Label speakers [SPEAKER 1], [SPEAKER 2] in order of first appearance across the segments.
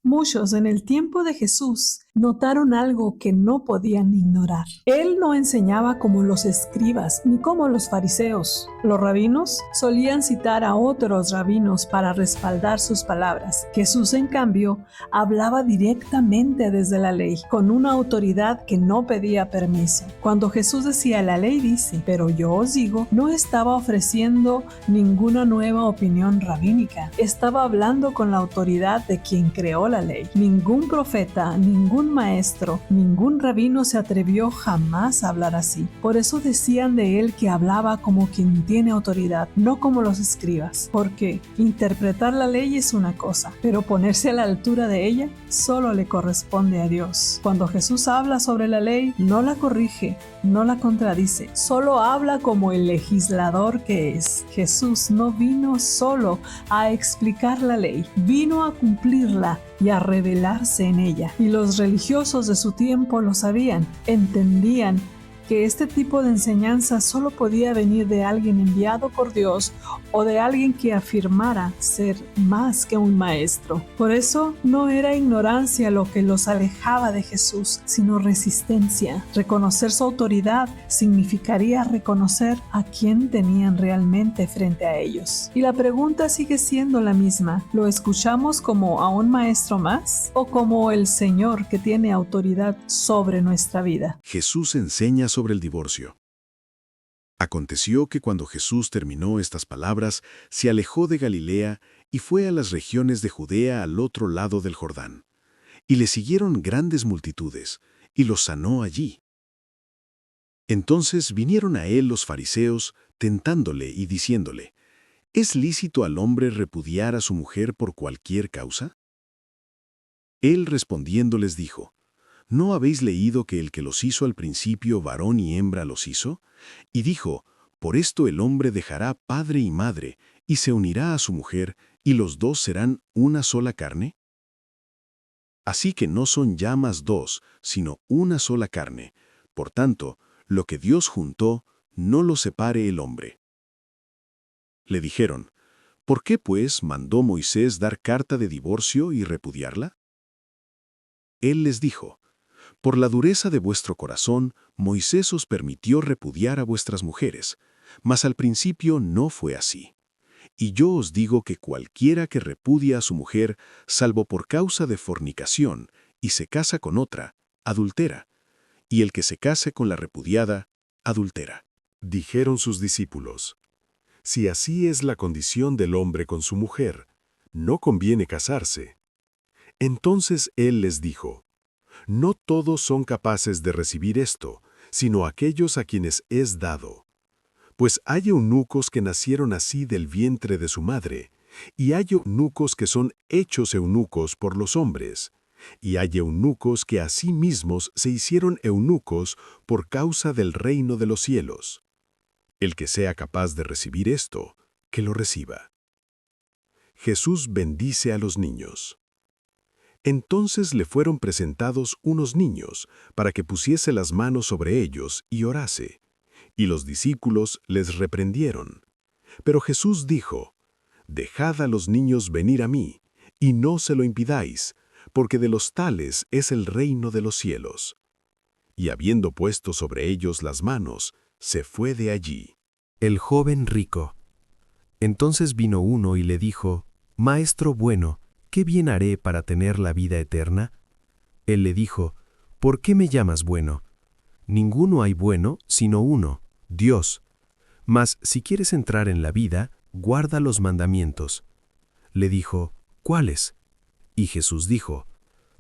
[SPEAKER 1] Muchos en el tiempo de Jesús notaron algo que no podían ignorar. Él no enseñaba como los escribas ni como los fariseos. Los rabinos solían citar a otros rabinos para respaldar sus palabras. Jesús, en cambio, hablaba directamente desde la ley, con una autoridad que no pedía permiso. Cuando Jesús decía la ley dice, pero yo os digo, no estaba ofreciendo ninguna nueva opinión rabínica. Estaba hablando con la autoridad de quien creó la ley. Ningún profeta, ningún maestro, ningún rabino se atrevió jamás a hablar así. Por eso decían de él que hablaba como quien tiene autoridad, no como los escribas. Porque interpretar la ley es una cosa, pero ponerse a la altura de ella solo le corresponde a Dios. Cuando Jesús habla sobre la ley, no la corrige, no la contradice, solo habla como el legislador que es. Jesús no vino solo a explicar la ley, vino a cumplirla y a revelarse en ella. Y los religiosos de su tiempo lo sabían, entendían que este tipo de enseñanza solo podía venir de alguien enviado por Dios o de alguien que afirmara ser más que un maestro. Por eso no era ignorancia lo que los alejaba de Jesús, sino resistencia. Reconocer su autoridad significaría reconocer a quién tenían realmente frente a ellos. Y la pregunta sigue siendo la misma: ¿lo escuchamos como a un maestro más o como el Señor que tiene autoridad sobre nuestra vida?
[SPEAKER 2] Jesús enseña sobre el divorcio. Aconteció que cuando Jesús terminó estas palabras, se alejó de Galilea y fue a las regiones de Judea al otro lado del Jordán. Y le siguieron grandes multitudes, y los sanó allí. Entonces vinieron a él los fariseos, tentándole y diciéndole, ¿es lícito al hombre repudiar a su mujer por cualquier causa? Él respondiendo les dijo, ¿no habéis leído que el que los hizo al principio varón y hembra los hizo? Y dijo, por esto el hombre dejará padre y madre, y se unirá a su mujer, y los dos serán una sola carne. Así que no son ya más dos, sino una sola carne. Por tanto, lo que Dios juntó, no lo separe el hombre. Le dijeron, ¿por qué pues mandó Moisés dar carta de divorcio y repudiarla? Él les dijo, por la dureza de vuestro corazón, Moisés os permitió repudiar a vuestras mujeres, mas al principio no fue así. Y yo os digo que cualquiera que repudia a su mujer, salvo por causa de fornicación, y se casa con otra, adultera, y el que se case con la repudiada, adultera.
[SPEAKER 3] Dijeron sus discípulos, si así es la condición del hombre con su mujer, no conviene casarse. Entonces él les dijo, no todos son capaces de recibir esto, sino aquellos a quienes es dado. Pues hay eunucos que nacieron así del vientre de su madre, y hay eunucos que son hechos eunucos por los hombres, y hay eunucos que a sí mismos se hicieron eunucos por causa del reino de los cielos. El que sea capaz de recibir esto, que lo reciba. Jesús bendice a los niños. Entonces le fueron presentados unos niños, para que pusiese las manos sobre ellos y orase. Y los discípulos les reprendieron. Pero Jesús dijo, dejad a los niños venir a mí, y no se lo impidáis, porque de los tales es el reino de los cielos. Y habiendo puesto sobre ellos las manos, se fue de allí.
[SPEAKER 4] El joven rico. Entonces vino uno y le dijo, Maestro bueno, ¿qué bien haré para tener la vida eterna? Él le dijo, ¿por qué me llamas bueno? Ninguno hay bueno, sino uno, Dios. Mas si quieres entrar en la vida, guarda los mandamientos. Le dijo, ¿cuáles? Y Jesús dijo,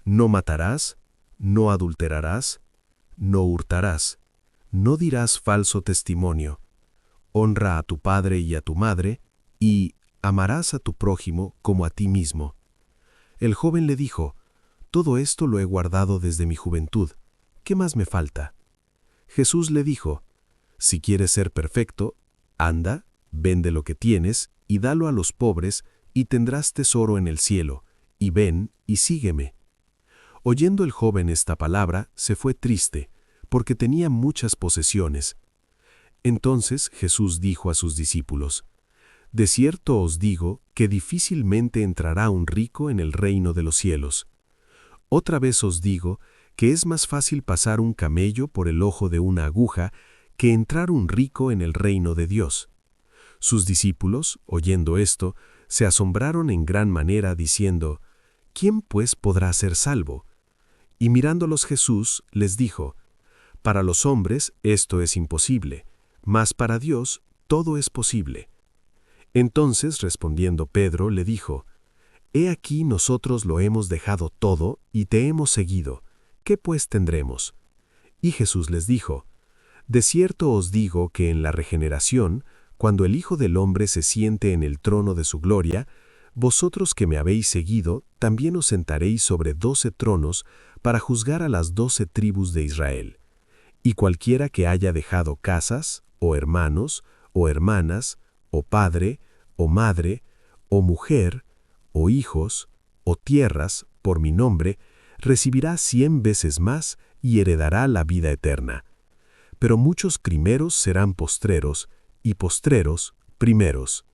[SPEAKER 4] no matarás, no adulterarás, no hurtarás, no dirás falso testimonio, honra a tu padre y a tu madre, y amarás a tu prójimo como a ti mismo. El joven le dijo, todo esto lo he guardado desde mi juventud, ¿qué más me falta? Jesús le dijo, si quieres ser perfecto, anda, vende lo que tienes y dalo a los pobres y tendrás tesoro en el cielo, y ven y sígueme. Oyendo el joven esta palabra, se fue triste, porque tenía muchas posesiones. Entonces Jesús dijo a sus discípulos, de cierto os digo que difícilmente entrará un rico en el reino de los cielos. Otra vez os digo que es más fácil pasar un camello por el ojo de una aguja que entrar un rico en el reino de Dios. Sus discípulos, oyendo esto, se asombraron en gran manera, diciendo, ¿quién pues podrá ser salvo? Y mirándolos Jesús les dijo, para los hombres esto es imposible, mas para Dios todo es posible. Entonces, respondiendo Pedro, le dijo, He aquí nosotros lo hemos dejado todo y te hemos seguido. ¿Qué pues tendremos? Y Jesús les dijo, de cierto os digo que en la regeneración, cuando el Hijo del Hombre se siente en el trono de su gloria, vosotros que me habéis seguido, también os sentaréis sobre 12 tronos para juzgar a las 12 tribus de Israel. Y cualquiera que haya dejado casas, o hermanos, o hermanas, o padre, o madre, o mujer, o hijos, o tierras, por mi nombre, recibirá 100 veces más y heredará la vida eterna. Pero muchos primeros serán postreros, y postreros primeros.